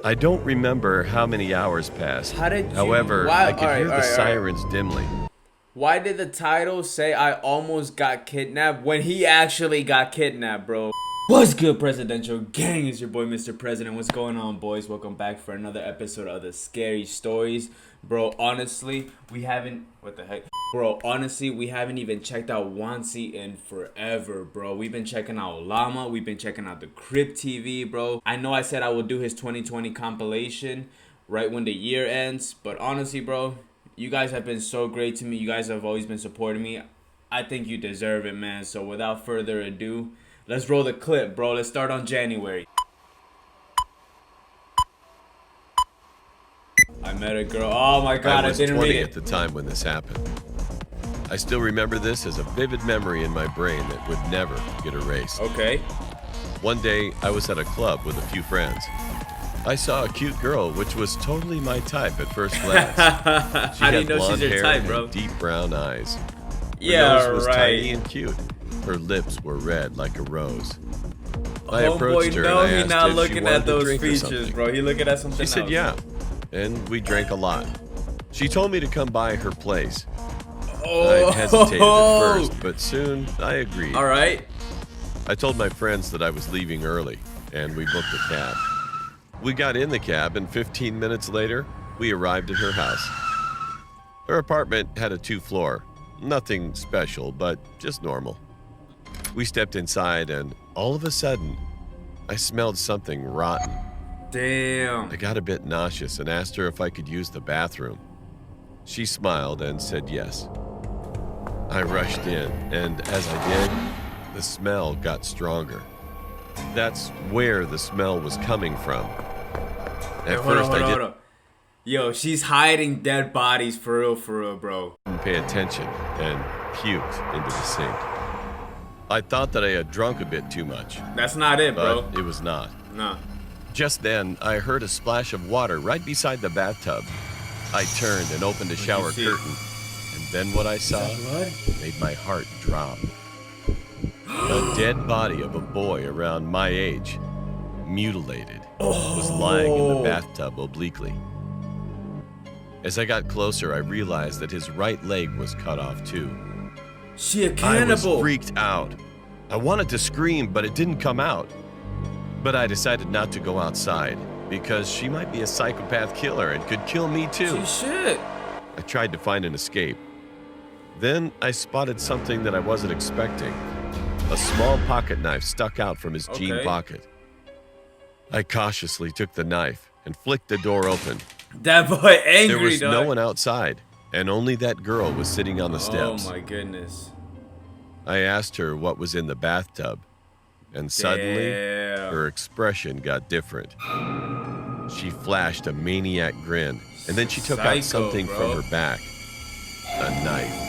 I don't remember how many hours passed. How did you? However, Why? I could hear the sirens dimly. Why did the title say I almost got kidnapped when he actually got kidnapped, bro? What's good, presidential gang? It's your boy, Mr. President. What's going on, boys? Welcome back for another episode of the Scary Stories. Bro, honestly, we haven't... What the heck? Bro, honestly, we haven't even checked out Wansi in forever, bro. We've been checking out Llama. We've been checking out the Crypt TV, bro. I know I said I would do his 2020 compilation right when the year ends. But honestly, bro, you guys have been so great to me. You guys have always been supporting me. I think you deserve it, man. So without further ado, let's roll the clip, bro. Let's start on January. I met a girl. Oh my god, I didn't read it. I was 20 at the time when this happened. I still remember this as a vivid memory in my brain that would never get erased. Okay. One day, I was at a club with a few friends. I saw a cute girl, which was totally my type at first glance. How do you know she's your type, bro? And deep brown eyes. Her nose was tiny and cute. Her lips were red like a rose. I approached her and I asked not if looking she wanted at those to drink or features, something. bro. He looking at something She said else. yeah, and we drank a lot. She told me to come by her place. Oh. I hesitated at first, but soon I agreed. All right. I told my friends that I was leaving early, and we booked a cab. We got in the cab, and 15 minutes later, we arrived at her house. Her apartment had a 2-floor. Nothing special, but just normal. We stepped inside, and all of a sudden, I smelled something rotten. Damn. I got a bit nauseous and asked her if I could use the bathroom. She smiled and said yes. I rushed in, and as I did, the smell got stronger. That's where the smell was coming from. At first, I didn't Yo, she's hiding dead bodies for real, bro. pay attention and puked into the sink. I thought that I had drunk a bit too much, That's not it, but bro. it was not. Nah. Just then, I heard a splash of water right beside the bathtub. I turned and opened the shower see? curtain, and then what I saw Blood? made my heart drop. A dead body of a boy around my age, mutilated, was lying in the bathtub obliquely. As I got closer, I realized that his right leg was cut off too. She a I was cannibal. freaked out. I wanted to scream, but it didn't come out. But I decided not to go outside because she might be a psychopath killer and could kill me too. She should. I tried to find an escape. Then I spotted something that I wasn't expecting. A small pocket knife stuck out from his jean pocket. I cautiously took the knife and flicked the door open. That boy angry, There was dog. no one outside, and only that girl was sitting on the steps. Oh my goodness. I asked her what was in the bathtub, and suddenly Damn. her expression got different. She flashed a maniac grin, and then she took out something bro. from her back. A knife.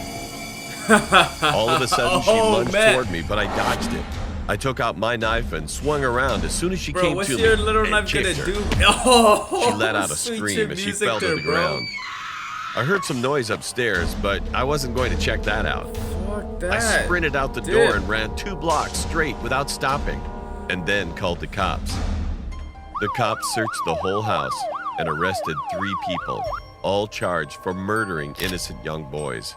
All of a sudden, she Oh, lunged man. toward me, but I dodged it. I took out my knife and swung around as soon as she Bro, came what's to your me little and knife gonna kicked her. do? Oh, She let out a sweet scream chin as she music fell to there, the bro. ground. I heard some noise upstairs, but I wasn't going to check that out. Fuck that. I sprinted out the door and ran 2 blocks straight without stopping, and then called the cops. The cops searched the whole house and arrested 3 people, all charged for murdering innocent young boys.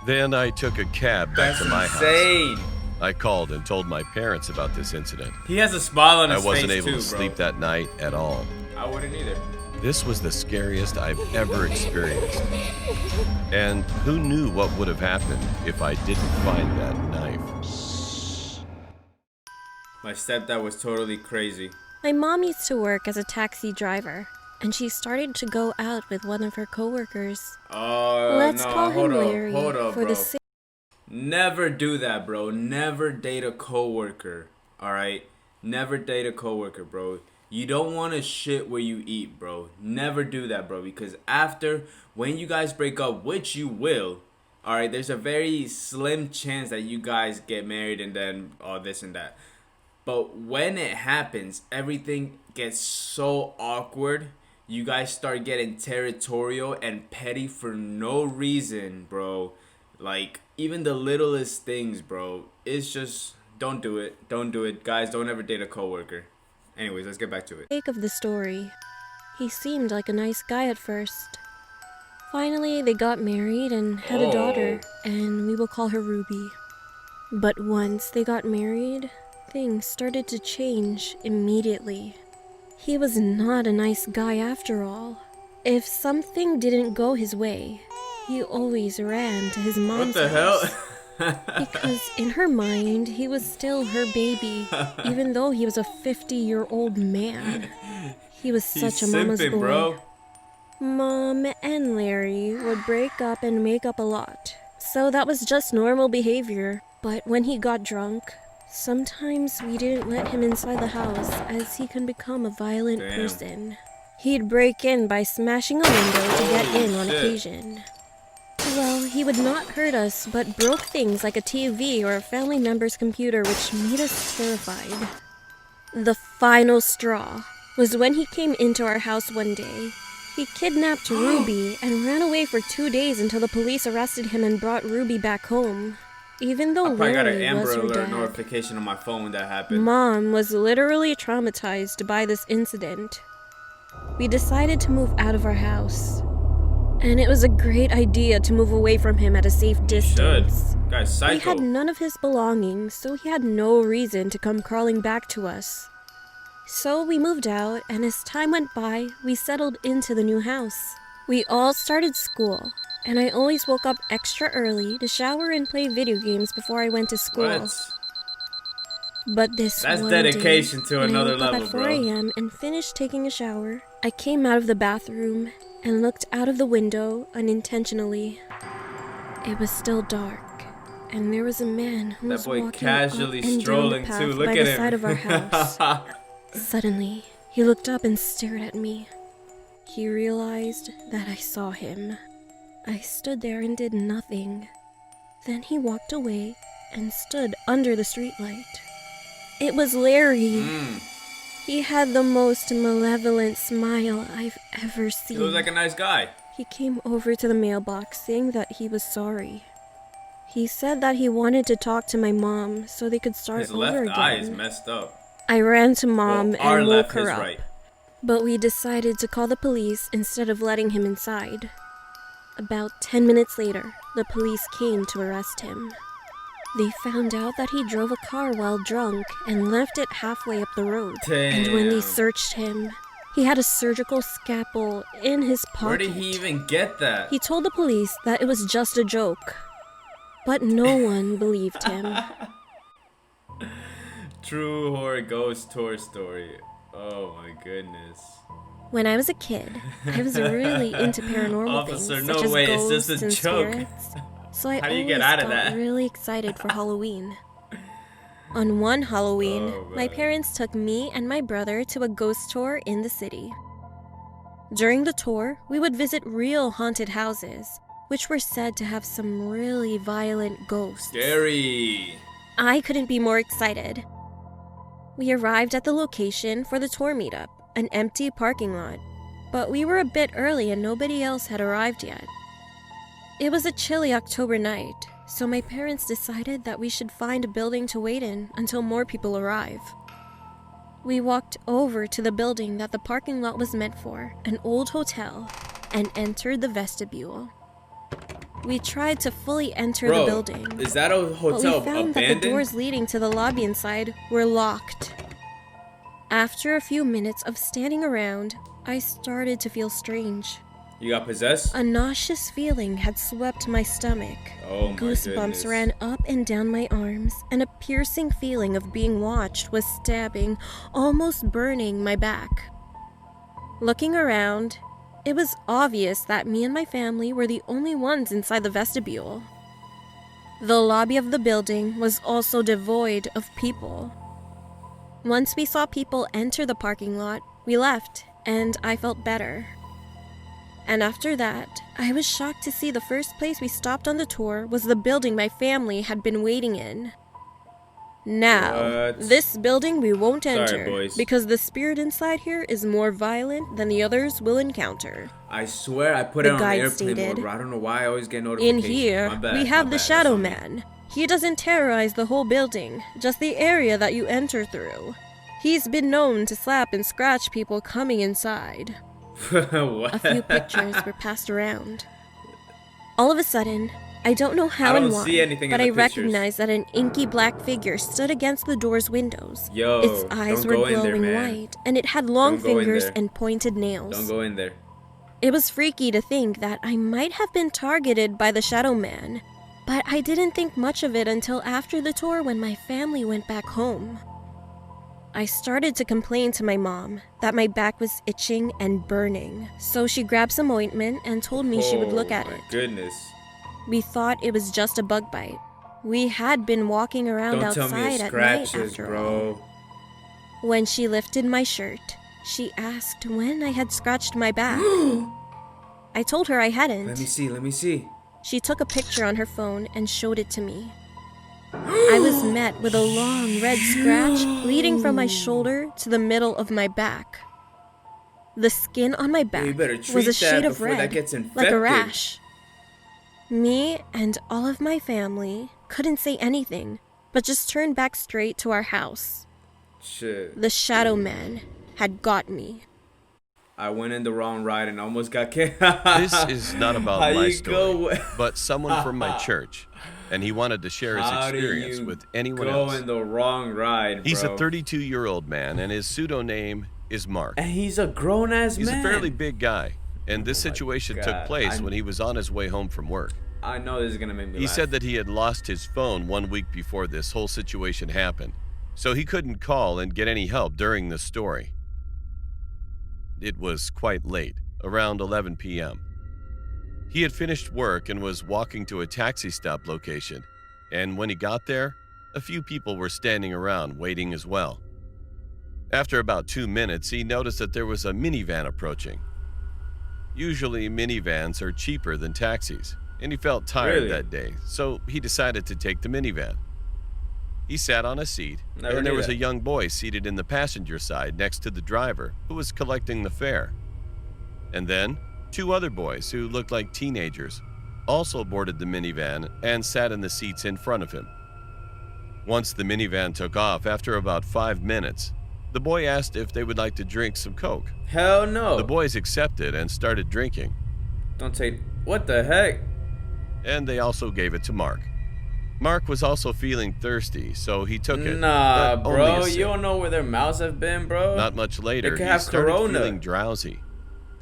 Then I took a cab back That's to my house. insane. I called and told my parents about this incident. He has a smile on I his wasn't face able too, to bro. sleep that night at all. I wouldn't either. This was the scariest I've ever experienced. And who knew what would have happened if I didn't find that knife? My stepdad was totally crazy. My mom used to work as a taxi driver, and she started to go out with one of her coworkers. Let's call him Larry hold up, for bro. the Never do that, bro. Never date a coworker. All right, never date a coworker, bro. You don't want to shit where you eat, bro. Never do that, bro. Because after, when you guys break up, which you will, all right, there's a very slim chance that you guys get married and then all this and that. But when it happens, everything gets so awkward. You guys start getting territorial and petty for no reason, bro. Like, even the littlest things, bro. It's just, don't do it. Don't do it. Guys, don't ever date a coworker. Anyways, let's get back to it. Sake of the story, he seemed like a nice guy at first. Finally, they got married and had a daughter, and we will call her Ruby. But once they got married, things started to change immediately. He was not a nice guy after all. If something didn't go his way, he always ran to his mom's What the house. hell? Because in her mind, he was still her baby, even though he was a 50-year-old man. He was such a mama's boy. Bro. Mom and Larry would break up and make up a lot, so that was just normal behavior. But when he got drunk, sometimes we didn't let him inside the house as he can become a violent person. He'd break in by smashing a window to get in on occasion. Well, he would not hurt us, but broke things like a TV or a family member's computer, which made us terrified. The final straw was when he came into our house one day. He kidnapped Ruby and ran away for 2 days until the police arrested him and brought Ruby back home. Even though I probably got an Larry Amber was her Alert dad, notification on my phone when that happened. Mom was literally traumatized by this incident. We decided to move out of our house. And it was a great idea to move away from him at a safe distance. Guy's psycho. He had none of his belongings, so he had no reason to come crawling back to us. So we moved out, and as time went by, we settled into the new house. We all started school, and I always woke up extra early to shower and play video games before I went to school. What? But this That's one dedication day, to when another I woke up level, at 4 bro. a.m. and finished taking a shower, I came out of the bathroom and looked out of the window unintentionally. It was still dark, and there was a man who was That boy walking casually up and strolling down the too. path Look by at the him. side of our house. Suddenly, he looked up and stared at me. He realized that I saw him. I stood there and did nothing. Then he walked away and stood under the streetlight. It was Larry. He had the most malevolent smile I've ever seen. He looks like a nice guy. He came over to the mailbox saying that he was sorry. He said that he wanted to talk to my mom so they could start His over left again. eye is messed up. I ran to Mom Well, our and woke left, her his up. right. But we decided to call the police instead of letting him inside. About 10 minutes later, the police came to arrest him. They found out that he drove a car while drunk and left it halfway up the road. And when they Damn. searched him, he had a surgical scalpel in his pocket. Where did he even get that? He told the police that it was just a joke. But no one believed him. True horror ghost tour story. Oh my goodness. When I was a kid, I was really into paranormal Officer, things, no such as way, it's ghosts just a and joke. spirits. So I How do you always get out of got that? really excited for Halloween. On one Halloween, Oh, my man. parents took me and my brother to a ghost tour in the city. During the tour, we would visit real haunted houses, which were said to have some really violent ghosts. Scary. I couldn't be more excited. We arrived at the location for the tour meetup, an empty parking lot, but we were a bit early and nobody else had arrived yet. It was a chilly October night, so my parents decided that we should find a building to wait in until more people arrive. We walked over to the building that the parking lot was meant for, an old hotel, and entered the vestibule. We tried to fully enter Bro, the building, is that a but hotel we found abandoned? that the doors leading to the lobby inside were locked. After a few minutes of standing around, I started to feel strange. You got possessed? A nauseous feeling had swept my stomach. Oh my Goosebumps goodness. ran up and down my arms, and a piercing feeling of being watched was stabbing, almost burning my back. Looking around, it was obvious that me and my family were the only ones inside the vestibule. The lobby of the building was also devoid of people. Once we saw people enter the parking lot, we left, and I felt better. And after that, I was shocked to see the first place we stopped on the tour was the building my family had been waiting in. Now, What? this building we won't Sorry, enter boys. because the spirit inside here is more violent than the others will encounter. I swear I put The it on guide airplane stated, mode, bro. I don't know why I always get In notifications. here, My bad, we my have the bad, Shadow that's on me. Man. He doesn't terrorize the whole building, just the area that you enter through. He's been known to slap and scratch people coming inside. What? A few pictures were passed around. All of a sudden, I don't know how I and don't why, see anything in but the I pictures. recognized that an inky black figure stood against the door's windows. Yo, Its eyes don't were go in there, glowing man. white, and it had long Don't go in fingers there. and pointed nails. Don't go in there. It was freaky to think that I might have been targeted by the Shadow Man, but I didn't think much of it until after the tour when my family went back home. I started to complain to my mom that my back was itching and burning, so she grabbed some ointment and told me she would look at Oh my it. goodness. We thought it was just a bug bite. We had been walking around Don't tell me outside it's at night scratches, after bro. all. When she lifted my shirt, she asked when I had scratched my back. I told her I hadn't. Let me see, let me see. She took a picture on her phone and showed it to me. I was met with a long red scratch leading from my shoulder to the middle of my back. The skin on my back you better was treat a shade that of before that red, gets like infected. a rash. Me and all of my family couldn't say anything, but just turned back straight to our house. Shit. The Shadow Man had got me. I went in the wrong ride and almost got killed. This is not about How my you story, go- but someone from my church, and he wanted to share his How do experience you with anyone go else. in the wrong ride, He's bro? a 32-year-old man, and his pseudonym is Mark. And he's a grown-ass He's man. a fairly big guy, and this Oh my situation took God. place when he was on his way home from work. I know this is gonna make me He laugh. said that he had lost his phone 1 week before this whole situation happened, so he couldn't call and get any help during the story. It was quite late, around 11 p.m. He had finished work and was walking to a taxi stop location, and when he got there, a few people were standing around waiting as well. After about 2 minutes, he noticed that there was a minivan approaching. Usually, minivans are cheaper than taxis, and he felt tired Really? that day, so he decided to take the minivan. He sat on a seat, Never and there knew was that. a young boy seated in the passenger side next to the driver, who was collecting the fare. And then, 2 other boys who looked like teenagers also boarded the minivan and sat in the seats in front of him. Once the minivan took off, after about 5 minutes, the boy asked if they would like to drink some Coke. Hell no. The boys accepted and started drinking, Don't take. What the heck? and they also gave it to Mark. Mark was also feeling thirsty, so he took it. Nah, but only a bro. sip. You don't know where their mouths have been, bro. Not much later, could he have started corona. feeling drowsy.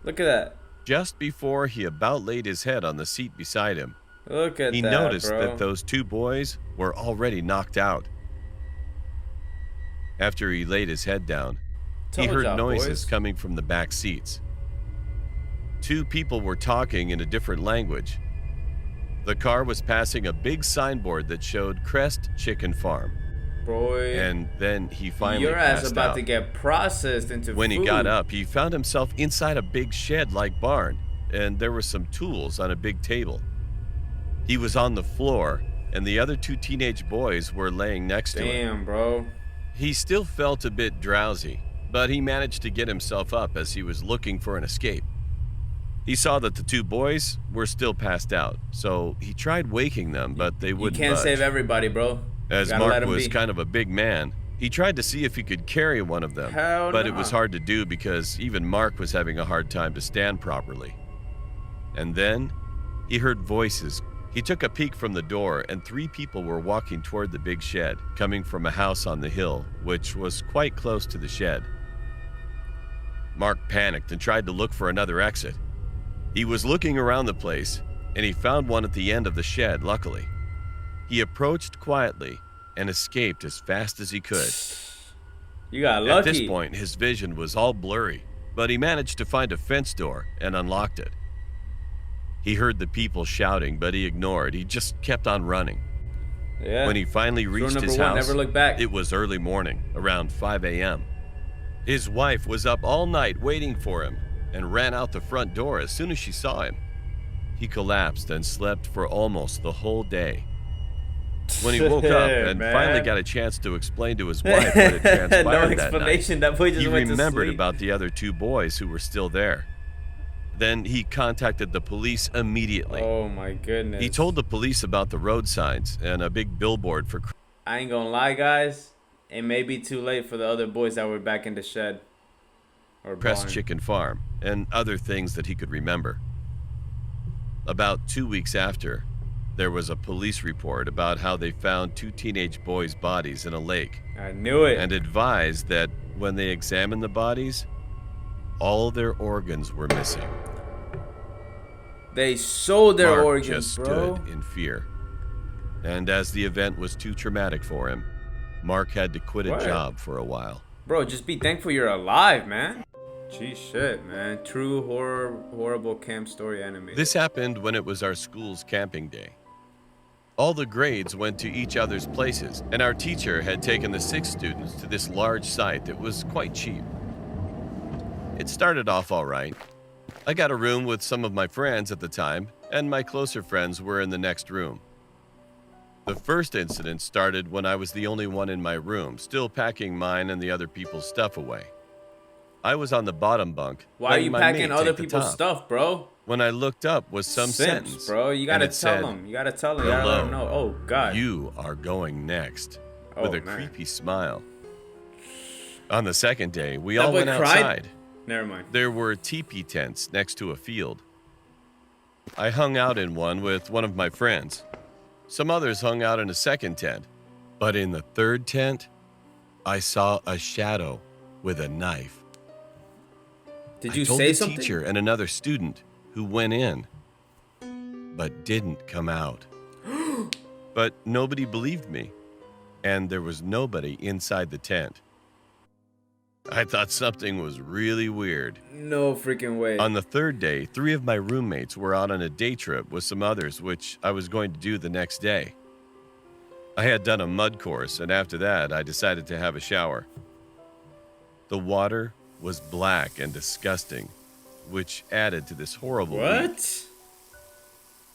Look at that. Just before he about laid his head on the seat beside him, Look at he that, noticed bro. that those 2 boys were already knocked out. After he laid his head down, he Told heard y'all, noises boys. coming from the back seats. 2 people were talking in a different language. The car was passing a big signboard that showed Crest Chicken Farm, Boy, and then he finally your ass passed about out. to get processed into When he food. got up, he found himself inside a big shed-like barn, and there were some tools on a big table. He was on the floor, and the other 2 teenage boys were laying next to him. Damn, bro. He still felt a bit drowsy, but he managed to get himself up as he was looking for an escape. He saw that the 2 boys were still passed out, so he tried waking them, but they You wouldn't can't budge. save everybody, bro. As Gotta let Mark 'em was be. kind of a big man, he tried to see if he could carry one of them, Hell but it nah. was hard to do because even Mark was having a hard time to stand properly. And then he heard voices. He took a peek from the door, and 3 people were walking toward the big shed, coming from a house on the hill, which was quite close to the shed. Mark panicked and tried to look for another exit. He was looking around the place, and he found one at the end of the shed, luckily. He approached quietly and escaped as fast as he could. You got lucky. At this point, his vision was all blurry, but he managed to find a fence door and unlocked it. He heard the people shouting, but he ignored. He just kept on running. Yeah. When he finally Rule reached number his one, house, never look back. it was early morning, around 5 a.m. His wife was up all night waiting for him and ran out the front door as soon as she saw him. He collapsed and slept for almost the whole day. When he woke up and Man. finally got a chance to explain to his wife what had transpired no that night, explanation. That boy just he went to remembered sleep. about the other 2 boys who were still there. Then he contacted the police immediately. Oh my goodness. He told the police about the road signs and a big billboard for I ain't gonna lie, guys. It may be too late for the other boys that were back in the shed. Or Pressed barn. chicken farm, and other things that he could remember. About 2 weeks after, there was a police report about how they found 2 teenage boys' bodies in a lake, I knew it. and advised that when they examined the bodies, all their organs were missing. They sold their Mark organs, just bro. stood in fear. And as the event was too traumatic for him, Mark had to quit a What? job for a while. Bro, just be thankful you're alive, man. Gee, shit, man. True horrible camp story anime. This happened when it was our school's camping day. All the grades went to each other's places, and our teacher had taken the 6 students to this large site that was quite cheap. It started off all right. I got a room with some of my friends at the time, and my closer friends were in the next room. The first incident started when I was the only one in my room, still packing mine and the other people's stuff away. I was on the bottom bunk. Why are letting you my packing mate other take the people's top. stuff, bro? When I looked up was some Simps, sentence, bro. You and gotta it tell said, them. You gotta tell them. You gotta let them know. Oh, God. "You are going next," Oh, with a man. creepy smile. On the second day, we That all boy went cried? outside. Never mind. There were teepee tents next to a field. I hung out in one with one of my friends. Some others hung out in a second tent. But in the third tent, I saw a shadow with a knife. Did you I told say the something? teacher and another student who went in, but didn't come out. But nobody believed me, and there was nobody inside the tent. I thought something was really weird. No freaking way. On the third day, 3 of my roommates were out on a day trip with some others, which I was going to do the next day. I had done a mud course, and after that, I decided to have a shower. The water was black and disgusting, which added to this horrible reek. What?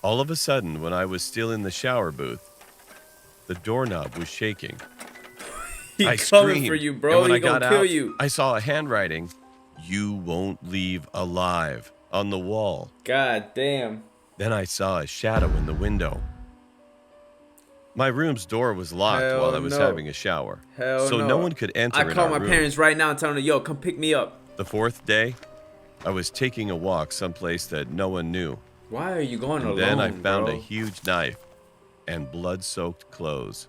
All of a sudden, when I was still in the shower booth, the doorknob was shaking. He I coming screamed, for you, and bro. when He I got gonna kill out, you. I saw a handwriting, "You won't leave alive," on the wall. God damn. Then I saw a shadow in the window. My room's door was locked Hell while I was no. having a shower, Hell so no. no one could enter I in call our my room. parents right now and tell them, yo, come pick me up. The 4th day, I was taking a walk someplace that no one knew. Why are you going And alone, then I found bro? a huge knife and blood-soaked clothes.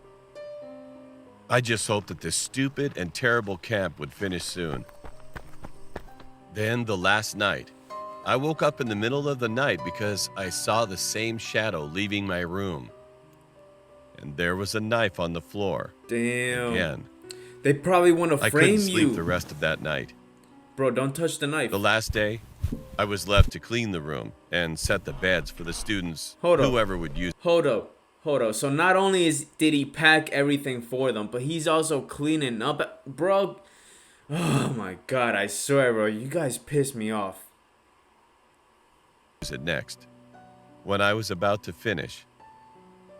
I just hoped that this stupid and terrible camp would finish soon. Then the last night, I woke up in the middle of the night because I saw the same shadow leaving my room. And there was a knife on the floor. Damn. Again. They probably want to I frame couldn't sleep you. the rest of that night. Bro, don't touch the knife. The last day, I was left to clean the room and set the beds for the students, Hold up. whoever would use. Hold up. So not only did he pack everything for them, but he's also cleaning up. Bro, oh my God, I swear, bro, you guys piss me off. It next. When I was about to finish,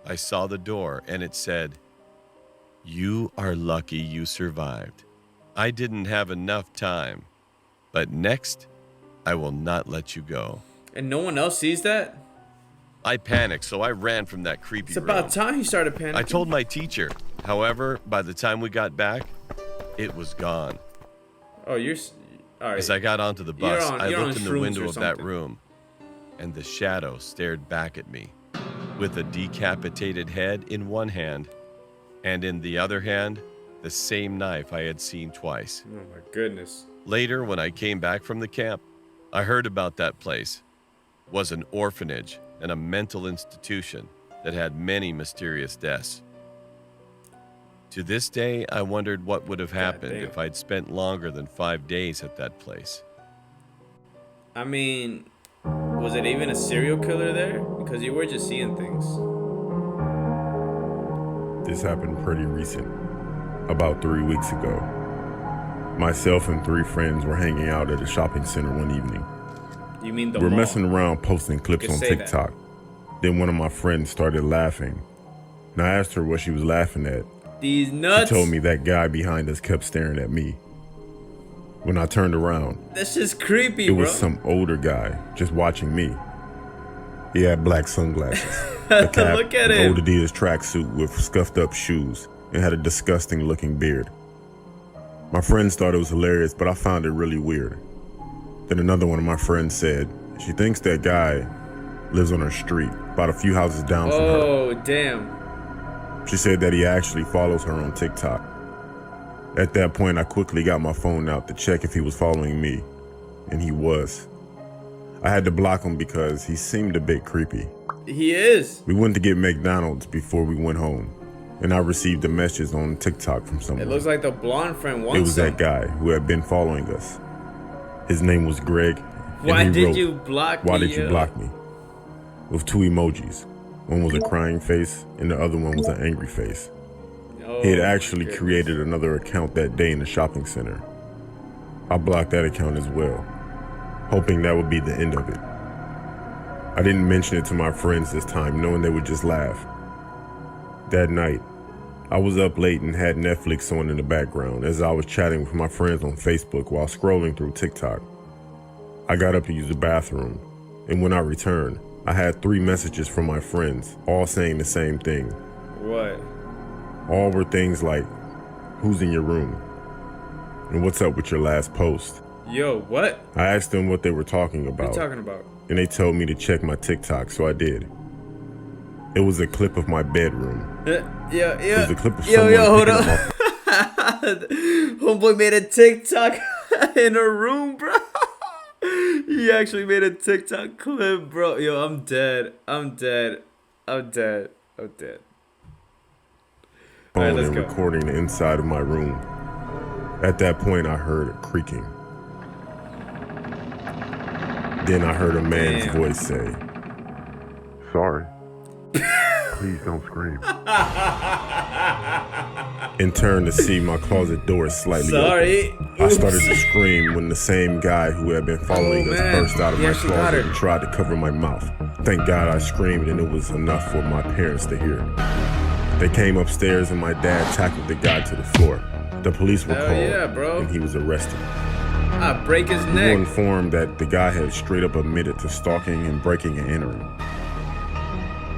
I saw the door and it said, "You are lucky you survived. I didn't have enough time, but next, I will not let you go." And no one else sees that? I panicked, so I ran from that creepy It's about room. time you started panicking. I told my teacher. However, by the time we got back, it was gone. Oh, you're... All right. As I got onto the bus, I you're looked on in the shrooms window or of that something. room, and the shadow stared back at me with a decapitated head in one hand, and in the other hand, the same knife I had seen twice. Oh my goodness. Later, when I came back from the camp, I heard about that place. It was an orphanage and a mental institution that had many mysterious deaths. To this day, I wondered what would have happened damn. if I'd spent longer than 5 days at that place. I mean, was it even a serial killer there? Because you were just seeing things. This happened pretty recent, about 3 weeks ago. Myself and 3 friends were hanging out at a shopping center one evening. You mean the We're mall? messing around posting clips You can on say that. TikTok. Then one of my friends started laughing. And I asked her what she was laughing at. These She nuts. told me that guy behind us kept staring at me. When I turned around, That's just creepy, it bro. was some older guy just watching me. He had black sunglasses, a cap, Look at an him. old Adidas tracksuit with scuffed up shoes, and had a disgusting looking beard. My friends thought it was hilarious, but I found it really weird. Then another one of my friends said she thinks that guy lives on her street, about a few houses down from her. Oh, damn. She said that he actually follows her on TikTok. At that point, I quickly got my phone out to check if he was following me, and he was. I had to block him because he seemed a bit creepy. He is. We went to get McDonald's before we went home, and I received a message on TikTok from someone. It looks like the blonde friend wants It was some. that guy who had been following us. His name was Greg. and Why he did wrote, you block me? Why did you block me? With 2 emojis. One was a crying face, and the other one was an angry face. Oh, He had actually goodness. created another account that day in the shopping center. I blocked that account as well, hoping that would be the end of it. I didn't mention it to my friends this time, knowing they would just laugh. That night, I was up late and had Netflix on in the background as I was chatting with my friends on Facebook while scrolling through TikTok. I got up to use the bathroom, and when I returned, I had 3 messages from my friends, all saying the same thing. What? All were things like, who's in your room? And what's up with your last post? Yo, what? I asked them what they were talking What about, are you talking about? and they told me to check my TikTok, so I did. It was a clip of my bedroom. It was a clip of someone hold picking up. up Homeboy made a TikTok in a room, bro. He actually made a TikTok clip, bro. Yo, I'm dead. I'm dead. I'm dead. I'm dead. my Alright, phone let's and go. recording the inside of my room. At that point, I heard a creaking. Then I heard a man's Damn. voice say, "Sorry. Please don't scream." And turned to see my closet door slightly Sorry. open. I started to scream when the same guy who had been following Oh, us man. burst out of He my actually got closet her. and tried to cover my mouth. Thank God I screamed and it was enough for my parents to hear. They came upstairs and my dad tackled the guy to the floor. The police were Hell called yeah, bro. and he was arrested. I break his We were neck. informed that the guy had straight up admitted to stalking and breaking and entering.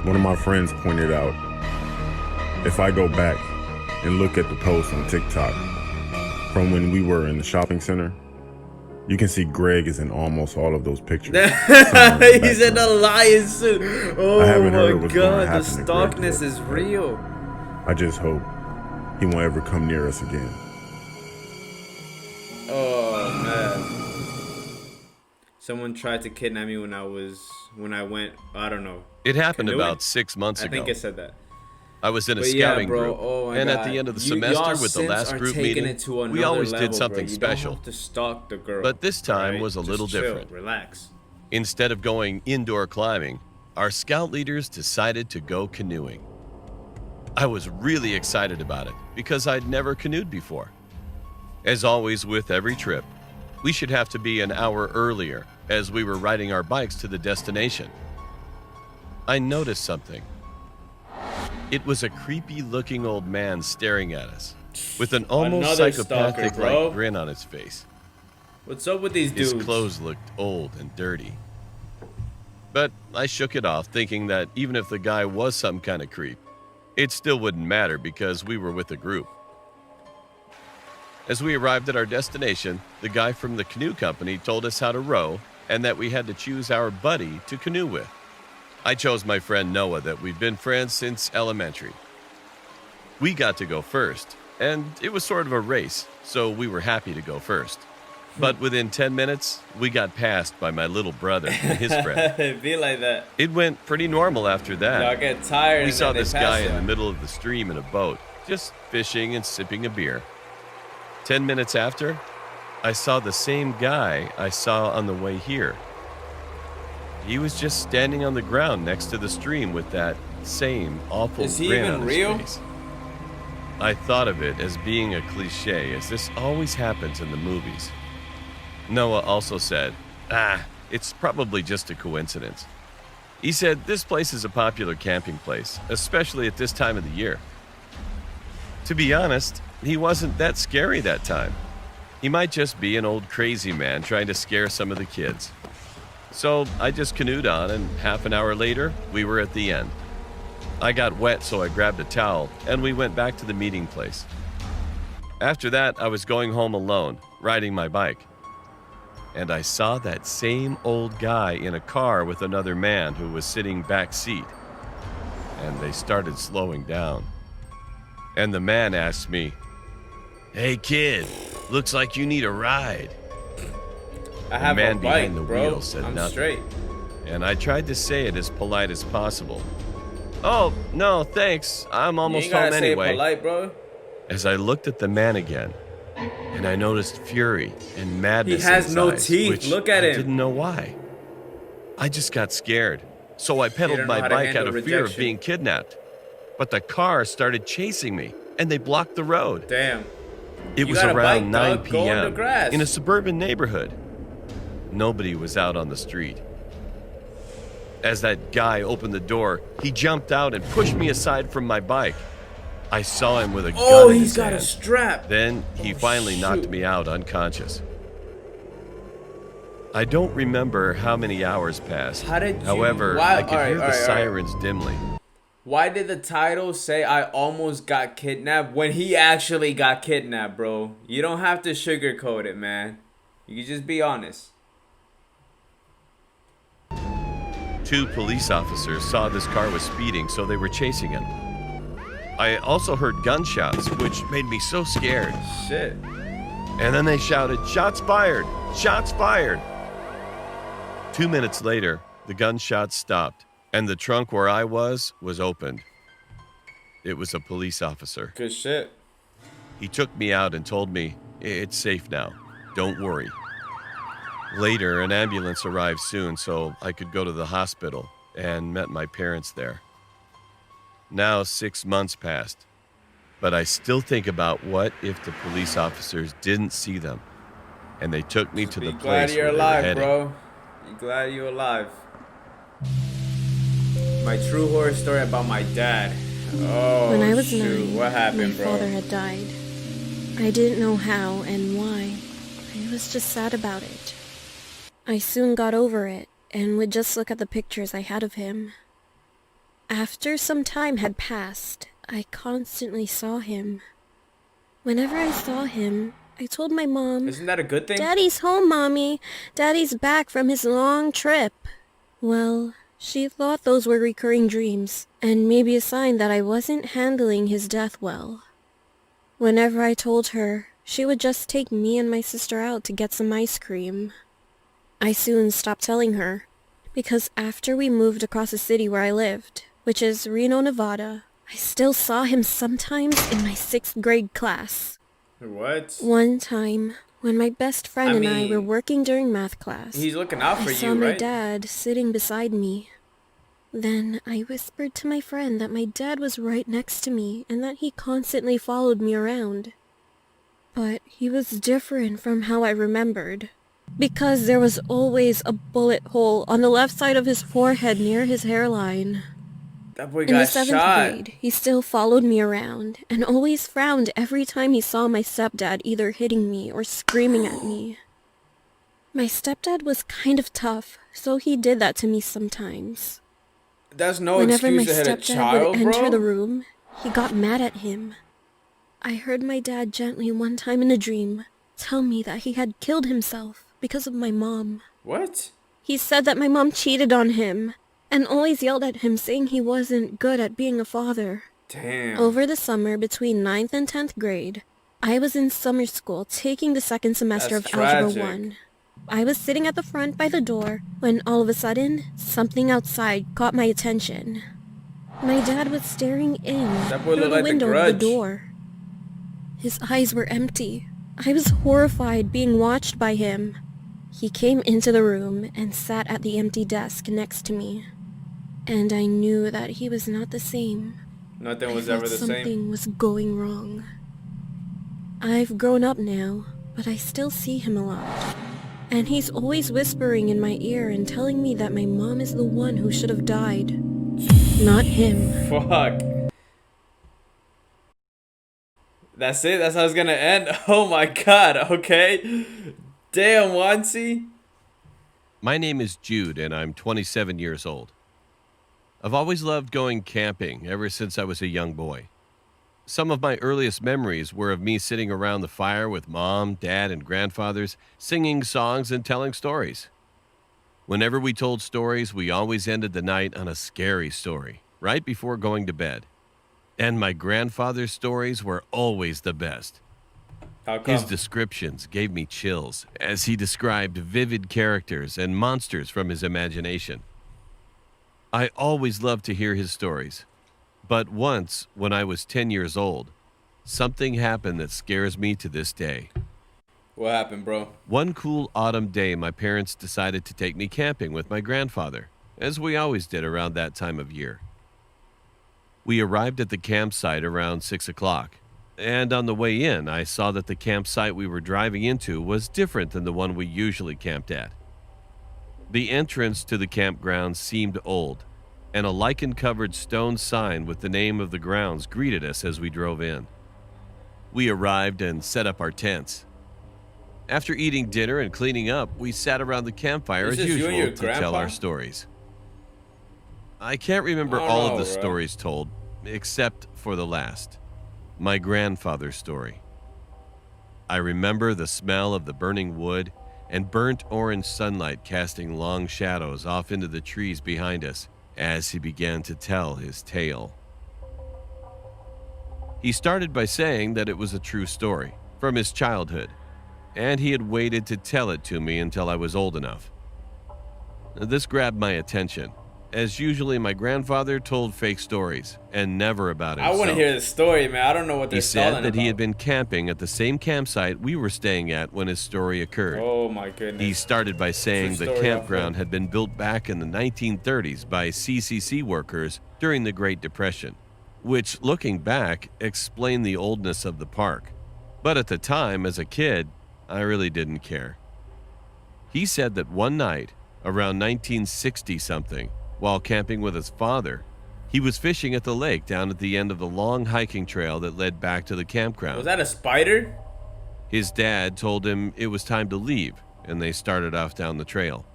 One of my friends pointed out, if I go back and look at the post on TikTok from when we were in the shopping center, you can see Greg is in almost all of those pictures. He's in a lion suit. Oh I haven't heard my what's gonna god, the happen to Greg stalkness yet. is real. I just hope he won't ever come near us again. Oh man. Someone tried to kidnap me when I went, I don't know. It happened Canoeing? about 6 months I ago. think it said that. I was in a But yeah, scouting bro, group, oh my and God. at the end of the Y'all semester with the simps last are group taking meeting, it to we another always level, did something bro. You special. don't have to stalk the girl. But this time alright? was a Just little chill, different. Relax. Instead of going indoor climbing, our scout leaders decided to go canoeing. I was really excited about it because I'd never canoed before. As always with every trip, we should have to be an hour earlier as we were riding our bikes to the destination. I noticed something. It was a creepy looking old man staring at us with an almost Another stalker, psychopathic bro. like grin on his face. What's up with these His dudes? clothes looked old and dirty. But I shook it off, thinking that even if the guy was some kind of creep, it still wouldn't matter because we were with a group. As we arrived at our destination, the guy from the canoe company told us how to row and that we had to choose our buddy to canoe with. I chose my friend Noah that we've been friends since elementary. We got to go first, and it was sort of a race, so we were happy to go first. But within 10 minutes, we got passed by my little brother and his friend. It be like that. It went pretty normal after that. Y'all get tired. We and saw then they this pass guy in ya. the middle of the stream in a boat, just fishing and sipping a beer. 10 minutes after, I saw the same guy I saw on the way here. He was just standing on the ground next to the stream with that same awful Is he grin even on his real? face. I thought of it as being a cliche, as this always happens in the movies. Noah also said, it's probably just a coincidence. He said this place is a popular camping place, especially at this time of the year. To be honest, he wasn't that scary that time. He might just be an old crazy man trying to scare some of the kids. So I just canoed on, and half an hour later, we were at the end. I got wet, so I grabbed a towel and we went back to the meeting place. After that, I was going home alone, riding my bike. And I saw that same old guy in a car with another man who was sitting back seat. And they started slowing down. And the man asked me, "Hey kid, looks like you need a ride." I have man a bike, behind the bro. wheel said I'm nothing. straight. And I tried to say it as polite as possible. "Oh, no, thanks. I'm You almost ain't gotta home say it anyway." polite, bro. As I looked at the man again, and I noticed fury and madness He has in his no eyes, teeth. which Look at I him. didn't know why. I just got scared, so I don't pedaled know my how to bike out handle of fear of rejection. being kidnapped. But the car started chasing me, and they blocked the road. Damn. It You was got a around bike, 9 dog. Go in the p.m. grass. in a suburban neighborhood. Nobody was out on the street. As that guy opened the door, he jumped out and pushed me aside from my bike. I saw him with a Oh, gun in he's his got a hand. strap. Then he finally knocked shoot. me out unconscious. I don't remember how many hours passed. How did you- However, why- I could alright, hear the alright, alright. sirens dimly. Why did the title say I almost got kidnapped when he actually got kidnapped, bro? You don't have to sugarcoat it, man. You can just be honest. 2 police officers saw this car was speeding, so they were chasing him. I also heard gunshots, which made me so scared. Shit. And then they shouted, "Shots fired! Shots fired!" 2 minutes later, the gunshots stopped, and the trunk where I was opened. It was a police officer. Good shit. He took me out and told me, "It's safe now. Don't worry." Later, an ambulance arrived soon, so I could go to the hospital and met my parents there. Now 6 months passed, but I still think about what if the police officers didn't see them and they took me to Be the glad place you're where they were alive, heading. bro. Be glad you're alive. My true horror story about my dad. Oh, When I was shoot. 9, What happened, my bro? father had died. I didn't know how and why. I was just sad about it. I soon got over it and would just look at the pictures I had of him. After some time had passed, I constantly saw him. Whenever I saw him, I told my mom, Isn't that a good thing? "Daddy's home, Mommy. Daddy's back from his long trip." Well, she thought those were recurring dreams, and maybe a sign that I wasn't handling his death well. Whenever I told her, she would just take me and my sister out to get some ice cream. I soon stopped telling her, because after we moved across the city where I lived, which is Reno, Nevada, I still saw him sometimes in my 6th grade class. What? One time, when my best friend I and I mean, were working during math class, He's looking out for I saw you, my right? dad sitting beside me. Then I whispered to my friend that my dad was right next to me and that he constantly followed me around. But he was different from how I remembered, because there was always a bullet hole on the left side of his forehead near his hairline. That boy In the got 7th shot. grade, he still followed me around and always frowned every time he saw my stepdad either hitting me or screaming at me. My stepdad was kind of tough, so he did that to me sometimes. That's no Whenever my excuse to hit a stepdad child, would enter the bro. room, he got mad at him. I heard my dad gently one time in a dream tell me that he had killed himself because of my mom. What? He said that my mom cheated on him and always yelled at him saying he wasn't good at being a father. Damn. Over the summer between 9th and 10th grade, I was in summer school taking the 2nd semester That's of Algebra tragic. 1. I was sitting at the front by the door when all of a sudden, something outside caught my attention. My dad was staring in That boy through looked the like The window of the Grudge. door. His eyes were empty. I was horrified being watched by him. He came into the room and sat at the empty desk next to me. And I knew that he was not the same. Nothing I was felt ever the something same. was going wrong. I've grown up now, but I still see him a lot. And he's always whispering in my ear and telling me that my mom is the one who should have died, not him. Fuck. That's it? That's how it's gonna end? Oh my god, okay. Damn, Wansi. My name is Jude, and I'm 27 years old. I've always loved going camping ever since I was a young boy. Some of my earliest memories were of me sitting around the fire with mom, dad, and grandfathers, singing songs and telling stories. Whenever we told stories, we always ended the night on a scary story, right before going to bed. And my grandfather's stories were always the best. How come? His descriptions gave me chills as he described vivid characters and monsters from his imagination. I always loved to hear his stories. But once, when I was 10 years old, something happened that scares me to this day. What happened, bro? One cool autumn day, my parents decided to take me camping with my grandfather, as we always did around that time of year. We arrived at the campsite around 6 o'clock, and on the way in, I saw that the campsite we were driving into was different than the one we usually camped at. The entrance to the campground seemed old, and a lichen-covered stone sign with the name of the grounds greeted us as we drove in. We arrived and set up our tents. After eating dinner and cleaning up, we sat around the campfire Is as this you and your usual to tell grandpa? our stories. I can't remember I don't all know, of the bro. stories told, except for the last, my grandfather's story. I remember the smell of the burning wood and burnt orange sunlight casting long shadows off into the trees behind us as he began to tell his tale. He started by saying that it was a true story from his childhood, and he had waited to tell it to me until I was old enough. This grabbed my attention, as usually my grandfather told fake stories and never about I himself. want to hear the story, man. I don't know what they're He said stalling that he had about. been camping at the same campsite we were staying at when his story occurred. Oh my goodness. He started by saying True the story, campground Alfred. had been built back in the 1930s by CCC workers during the Great Depression, which, looking back, explained the oldness of the park. But at the time, as a kid, I really didn't care. He said that one night, around 1960-something, while camping with his father, he was fishing at the lake down at the end of the long hiking trail that led back to the campground. Was that a spider? His dad told him it was time to leave, and they started off down the trail.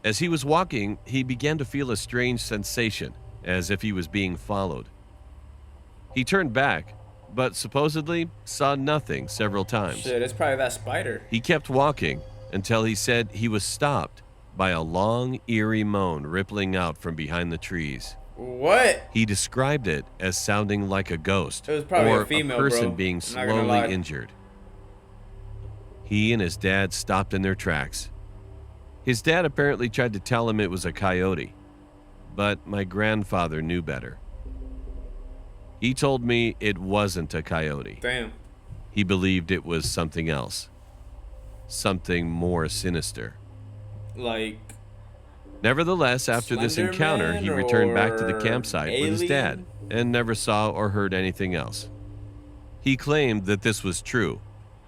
As he was walking, he began to feel a strange sensation, as if he was being followed. He turned back, but supposedly saw nothing several times. Shit, it's probably that spider. He kept walking until he said he was stopped by a long, eerie moan rippling out from behind the trees. What? He described it as sounding like a ghost It was probably or a female, person bro. being I'm not gonna lie. slowly injured. He and his dad stopped in their tracks. His dad apparently tried to tell him it was a coyote, but my grandfather knew better. He told me it wasn't a coyote. Damn. He believed it was something else, something more sinister. Like, Nevertheless, after this Slender encounter, Man he returned back to the or campsite with his dad alien? and never saw or heard anything else. He claimed that this was true,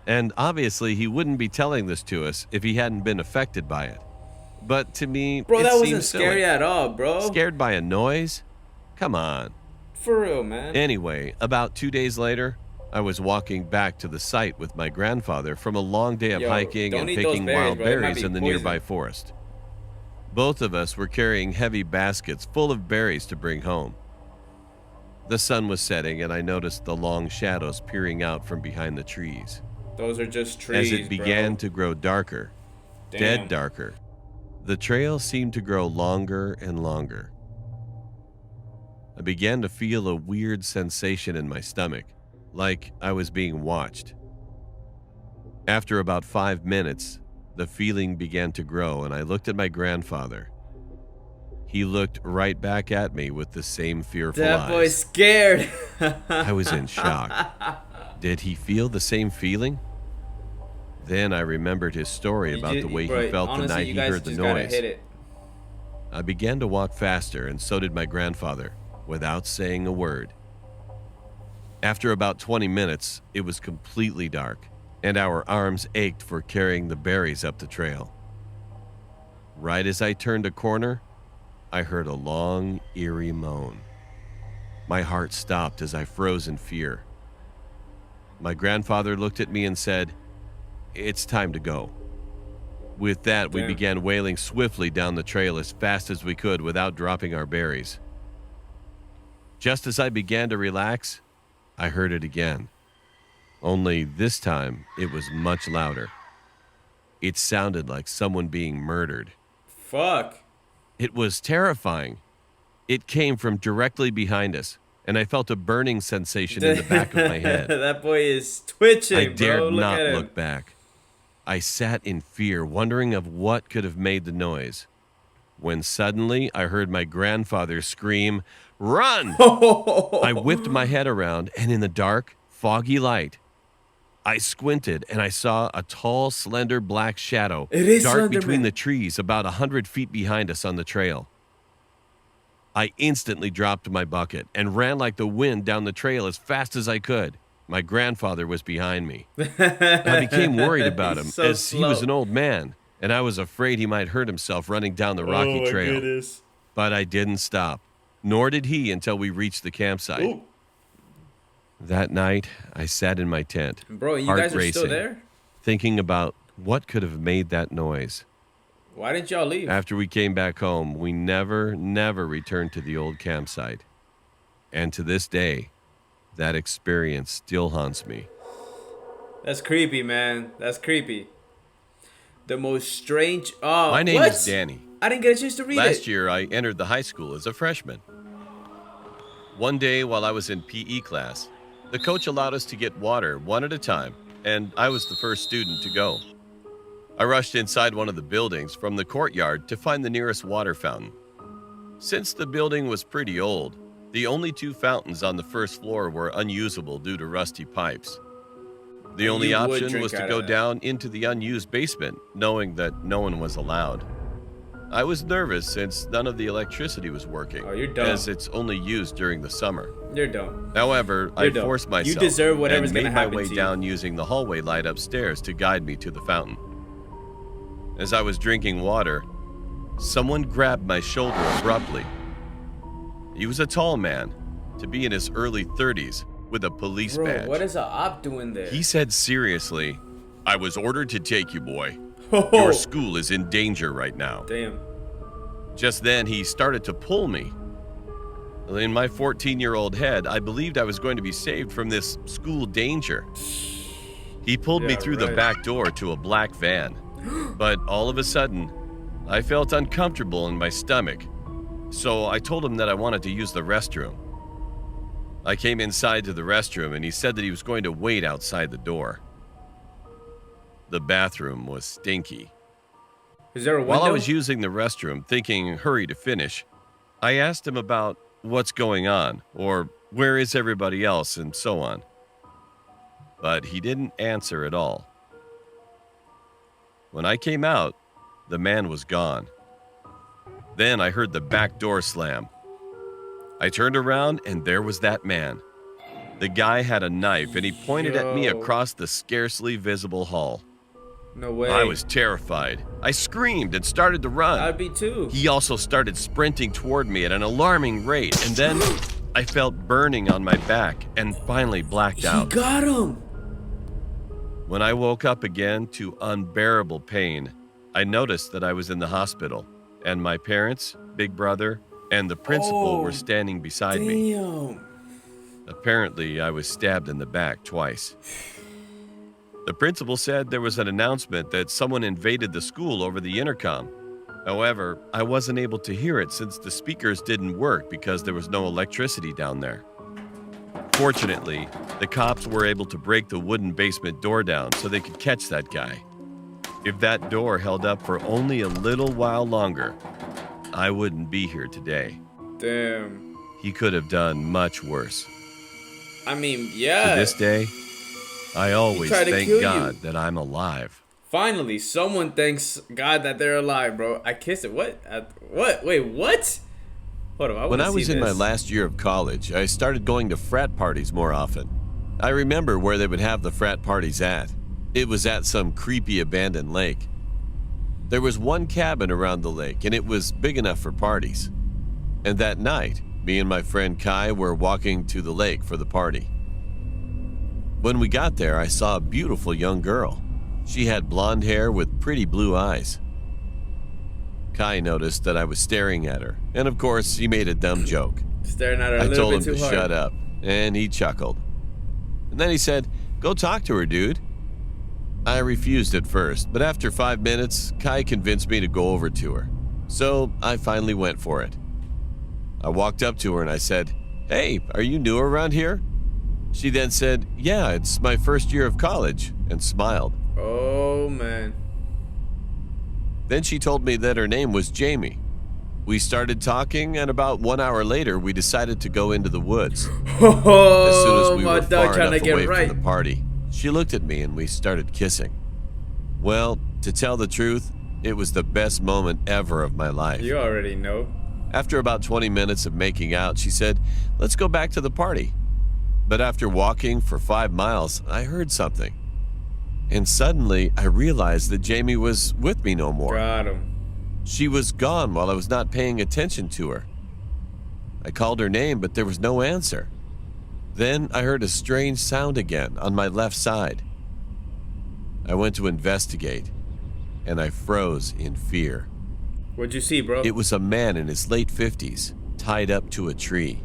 and obviously he wouldn't be telling this to us if he hadn't been affected by it. But to me, bro, it that seemed wasn't scary silly. at all, bro. Scared by a noise? Come on. For real, man. Anyway, about 2 days later, I was walking back to the site with my grandfather from a long day of Yo, hiking don't and eat those picking berries, wild bro. It might berries be in the poison. nearby forest. Both of us were carrying heavy baskets full of berries to bring home. The sun was setting, and I noticed the long shadows peering out from behind the trees. Those are just trees, As it began bro. to grow darker, Damn. dead darker, the trail seemed to grow longer and longer. I began to feel a weird sensation in my stomach, like I was being watched. After about 5 minutes, the feeling began to grow, and I looked at my grandfather. He looked right back at me with the same fearful That boy's eyes. scared. I was in shock. Did he feel the same feeling? Then I remembered his story about the way he felt the night he heard the noise. Hit it. I began to walk faster, and so did my grandfather, without saying a word. After about 20 minutes, it was completely dark, and our arms ached for carrying the berries up the trail. Right as I turned a corner, I heard a long, eerie moan. My heart stopped as I froze in fear. My grandfather looked at me and said, "It's time to go." With that, we Damn. began wailing swiftly down the trail as fast as we could without dropping our berries. Just as I began to relax, I heard it again. Only this time, it was much louder. It sounded like someone being murdered. Fuck. It was terrifying. It came from directly behind us, and I felt a burning sensation in the back of my head. That boy is twitching, I bro. dared Look not at him. look back. I sat in fear, wondering of what could have made the noise, when suddenly I heard my grandfather scream, "Run!" I whipped my head around, and in the dark, foggy light, I squinted and I saw a tall, slender black shadow It is dart between Slenderman. the trees about 100 feet behind us on the trail. I instantly dropped my bucket and ran like the wind down the trail as fast as I could. My grandfather was behind me. I became worried about him He's so as he was slow. an old man, and I was afraid he might hurt himself running down the rocky trail. Goodness. But I didn't stop, nor did he until we reached the campsite. Ooh. That night, I sat in my tent, Bro, you heart guys are still racing, there? thinking about what could have made that noise. Why didn't y'all leave? After we came back home, we never returned to the old campsite. And to this day, that experience still haunts me. That's creepy, man. That's creepy. The most strange. Oh, My name what? is Danny. I didn't get a chance to read it. Last year, I entered the high school as a freshman. One day, while I was in PE class, the coach allowed us to get water one at a time, and I was the first student to go. I rushed inside one of the buildings from the courtyard to find the nearest water fountain. Since the building was pretty old, the only two fountains on the first floor were unusable due to rusty pipes. The only You would option drink was to out go of that. down into the unused basement, knowing that no one was allowed. I was nervous since none of the electricity was working, Oh, you're dumb. as it's only used during the summer. You're dumb. However, I You're dumb. forced You myself deserve whatever's and gonna made my happen way to you. down using the hallway light upstairs to guide me to the fountain. As I was drinking water, someone grabbed my shoulder abruptly. He was a tall man, to be in his early 30s, with a police Bro, badge. what is a op doing there? He said seriously, "I was ordered to take you, boy. Oh, Your school is in danger right now." damn. Just then, he started to pull me. In my 14-year-old head, I believed I was going to be saved from this school danger. He pulled me Yeah, through the right. back door to a black van. But all of a sudden, I felt uncomfortable in my stomach. So I told him that I wanted to use the restroom. I came inside to the restroom and he said that he was going to wait outside the door. The bathroom was stinky. Is there a window? While I was using the restroom, thinking hurry to finish, I asked him about what's going on, or where is everybody else, and so on. But he didn't answer at all. When I came out, the man was gone. Then I heard the back door slam. I turned around and there was that man. The guy had a knife and he pointed at me Yo. across the scarcely visible hall. No way. I was terrified. I screamed and started to run. I'd be too. He also started sprinting toward me at an alarming rate, and then I felt burning on my back and finally blacked He out. got him. When I woke up again to unbearable pain, I noticed that I was in the hospital, and my parents, big brother, and the principal Oh, were standing beside me. Damn. Apparently, I was stabbed in the back twice. The principal said there was an announcement that someone invaded the school over the intercom. However, I wasn't able to hear it since the speakers didn't work because there was no electricity down there. Fortunately, the cops were able to break the wooden basement door down so they could catch that guy. If that door held up for only a little while longer, I wouldn't be here today. Damn. He could have done much worse. I mean, To yeah. this day, I always tried to thank kill God you. that I'm alive. Finally, someone thanks God that they're alive, bro. I kissed it. What? What? Wait, what? Hold on. When wanna I was see in my this. last year of college, I started going to frat parties more often. I remember where they would have the frat parties at. It was at some creepy abandoned lake. There was one cabin around the lake, and it was big enough for parties. And that night, me and my friend Kai were walking to the lake for the party. When we got there, I saw a beautiful young girl. She had blonde hair with pretty blue eyes. Kai noticed that I was staring at her, and of course, he made a dumb joke. Staring at her a I little told bit him too to hard. shut up, and he chuckled. And then he said, "Go talk to her, dude." I refused at first, but after 5 minutes, Kai convinced me to go over to her. So I finally went for it. I walked up to her and I said, "Hey, are you new around here?" She then said, "Yeah, it's my first year of college," and smiled. Oh, man. Then she told me that her name was Jamie. We started talking, and about 1 hour later, we decided to go into the woods. As soon Oh, as we my were dog far trying to enough get away right. from the party, she looked at me and we started kissing. Well, to tell the truth, it was the best moment ever of my life. You already know. After about 20 minutes of making out, she said, "Let's go back to the party." But after walking for 5 miles, I heard something. And suddenly, I realized that Jamie was with me no more. Got him. She was gone while I was not paying attention to her. I called her name, but there was no answer. Then I heard a strange sound again on my left side. I went to investigate, and I froze in fear. What'd you see, bro? It was a man in his late 50s, tied up to a tree.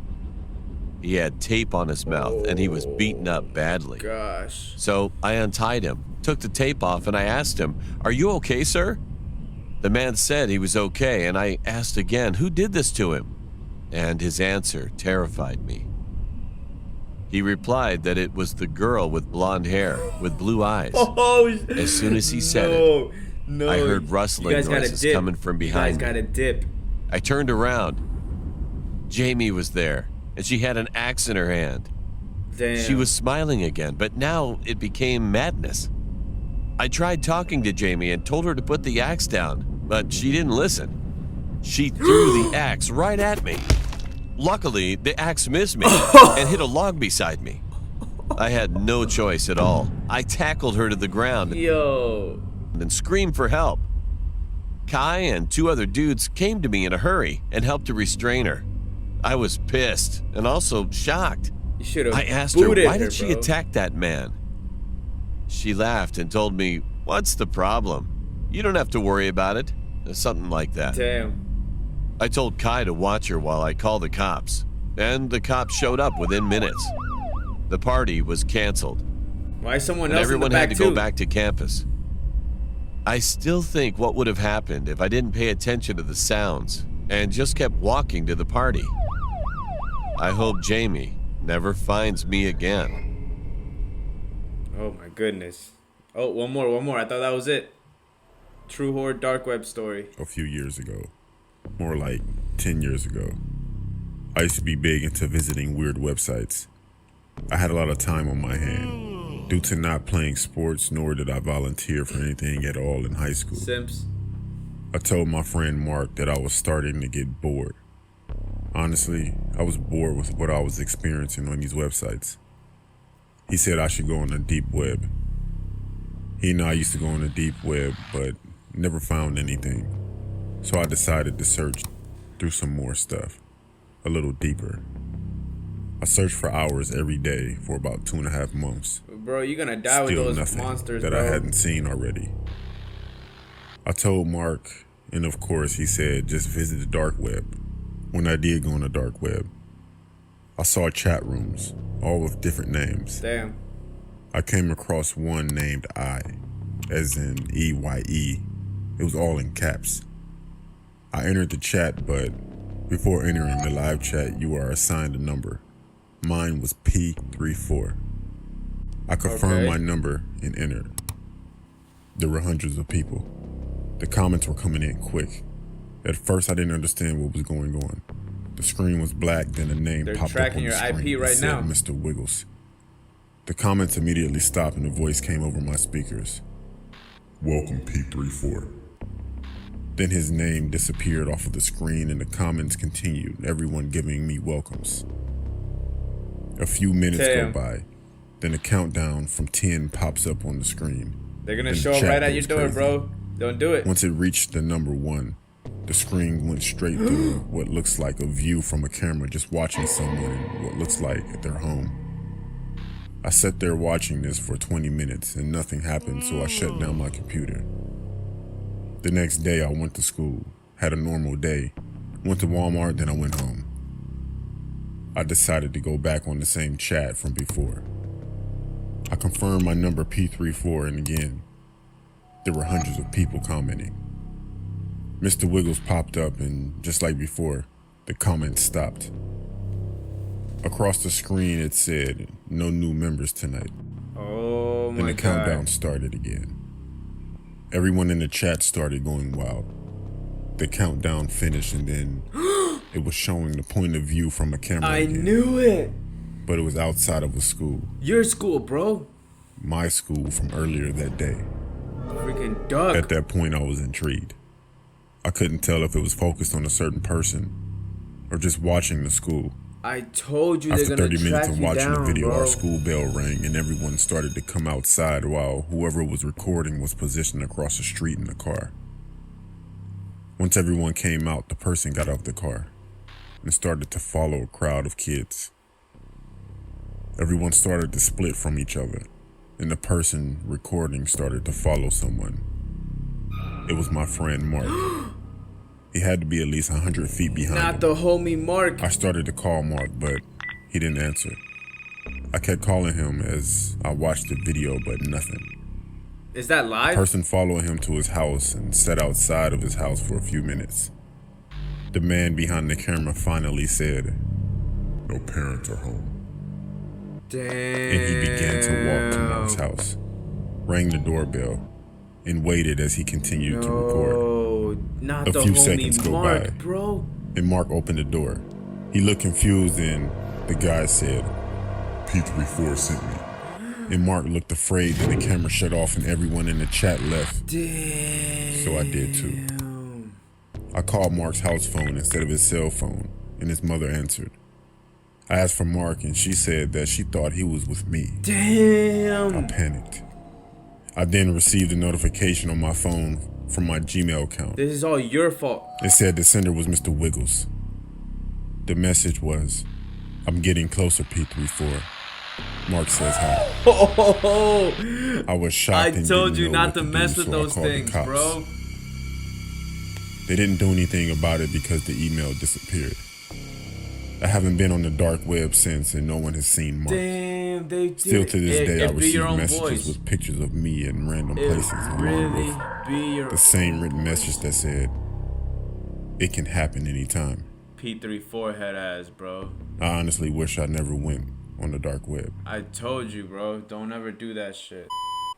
He had tape on his mouth, and he was beaten up badly. Gosh. So I untied him, took the tape off, and I asked him, "Are you okay, sir?" The man said he was okay, and I asked again, "Who did this to him?" And his answer terrified me. He replied that it was the girl with blonde hair, with blue eyes. Oh, As soon as he said it, no. I heard rustling You guys gotta noises dip. coming from behind You guys gotta dip. I turned around. Jamie was there, and she had an axe in her hand. Damn. She was smiling again, but now it became madness. I tried talking to Jamie and told her to put the axe down, but she didn't listen. She threw the axe right at me. Luckily, the axe missed me and hit a log beside me. I had no choice at all. I tackled her to the ground Yo. and screamed for help. Kai and 2 other dudes came to me in a hurry and helped to restrain her. I was pissed and also shocked. You should have. I asked her, booted why did she bro? attack that man? She laughed and told me, "What's the problem? You don't have to worry about it." Something like that. Damn. I told Kai to watch her while I called the cops, and the cops showed up within minutes. The party was canceled, Why is someone and else everyone in the back had to too? go back to campus. I still think what would have happened if I didn't pay attention to the sounds and just kept walking to the party. I hope Jamie never finds me again. Oh my goodness. Oh, one more. I thought that was it. True horror dark web story. A few years ago, more like 10 years ago, I used to be big into visiting weird websites. I had a lot of time on my hand. Due to not playing sports, nor did I volunteer for anything at all in high school. Simps. I told my friend Mark that I was starting to get bored. Honestly, I was bored with what I was experiencing on these websites. He said I should go on the deep web. He and I used to go on the deep web, but never found anything. So I decided to search through some more stuff, a little deeper. I searched for hours every day for about 2.5 months. Bro, you're gonna die with Still those nothing monsters, that bro. I hadn't seen already. I told Mark, and of course he said just visit the dark web. When I did go on the dark web, I saw chat rooms, all with different names. Damn. I came across one named I, as in EYE. It was all in caps. I entered the chat, but before entering the live chat, you are assigned a number. Mine was P34. I confirmed Okay. my number and entered. There were hundreds of people. The comments were coming in quick. At first, I didn't understand what was going on. The screen was black, then a name They're popped up tracking on the your IP screen. It right said now. Mr. Wiggles. The comments immediately stopped and a voice came over my speakers. Welcome, P34. Then his name disappeared off of the screen and the comments continued, everyone giving me welcomes. A few minutes Damn. go by, then a countdown from 10 pops up on the screen. They're gonna Then the show up chat right at your goes door, crazy. bro. Don't do it. Once it reached the number 1, the screen went straight through what looks like a view from a camera just watching someone in what looks like at their home. I sat there watching this for 20 minutes and nothing happened, so I shut down my computer. The next day I went to school, had a normal day, went to Walmart, then I went home. I decided to go back on the same chat from before. I confirmed my number P34, and again, there were hundreds of people commenting. Mr. Wiggles popped up, and just like before, the comments stopped. Across the screen it said, "No new members tonight." Oh my And the God. countdown started again. Everyone in the chat started going wild. The countdown finished, and then it was showing the point of view from a camera I again. knew it. But it was outside of a school. Your school, bro. My school from earlier that day. Freaking duck. At that point, I was intrigued. I couldn't tell if it was focused on a certain person or just watching the school. I told you After they're gonna 30 minutes track of you watching down, the video, bro. our school bell rang and everyone started to come outside while whoever was recording was positioned across the street in the car. Once everyone came out, the person got out of the car and started to follow a crowd of kids. Everyone started to split from each other, and the person recording started to follow someone. It was my friend Mark. He had to be at least 100 feet behind Not him. the homie Mark. I started to call Mark, but he didn't answer. I kept calling him as I watched the video, but nothing. Is that The live? person followed him to his house and sat outside of his house for a few minutes. The man behind the camera finally said, "No parents are home." Damn. And he began to walk to Mark's house, rang the doorbell, and waited as he continued to record. Oh, not A the few homie seconds go Mark, by. bro. And Mark opened the door. He looked confused, and the guy said, "P34 sent me." And Mark looked afraid that the camera shut off and everyone in the chat left. Damn. So I did too. I called Mark's house phone instead of his cell phone, and his mother answered. I asked for Mark, and she said that she thought he was with me. I Damn. panicked. I then received a notification on my phone from my Gmail account. This is all your fault. It said the sender was Mr. Wiggles. The message was, "I'm getting closer, P34. Mark says hi." Oh, I was I shocked and told didn't you know not what to do, mess with so I those called the things, cops. bro. They didn't do anything about it because the email disappeared. I haven't been on the dark web since, and no one has seen Mark. Damn, they did. Still to this day, I It be your receive own messages voice. with pictures of me in random It places, along really with be your the same written message that said, "It can happen anytime." P34 head ass, bro. I honestly wish I never went on the dark web. I told you, bro. Don't ever do that shit.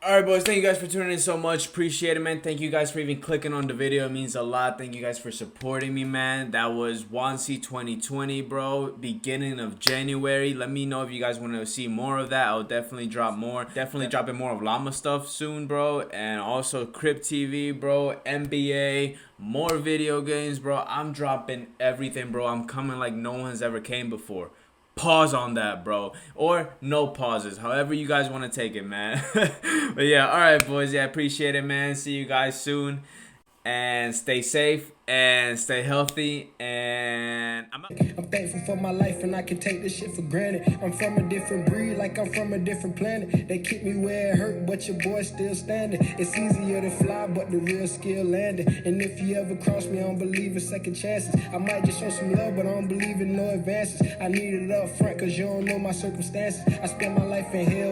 Alright, boys. Thank you guys for tuning in so much. Appreciate it, man. Thank you guys for even clicking on the video. It means a lot. Thank you guys for supporting me, man. That was Wansi 2020, bro. Beginning of January. Let me know if you guys want to see more of that. I'll definitely drop more. Definitely dropping more of llama stuff soon, bro. And also Crypt TV, bro. NBA. More video games, bro. I'm dropping everything, bro. I'm coming like no one's ever came before. Pause on that, bro, or no pauses, however you guys want to take it, man. But yeah, all right, boys. Yeah, appreciate it, man. See you guys soon, and stay safe and stay healthy. And I'm thankful for my life and I can take this shit for granted. I'm from a different breed, like I'm from a different planet. They keep me where it hurt, but your boy's still standing. It's easier to fly, but the real skill landing. And if you ever cross me, I don't believe in second chances. I might just show some love, but I don't believe in no advances. I need it up front, cause you don't know my circumstances. I spent my life in hell.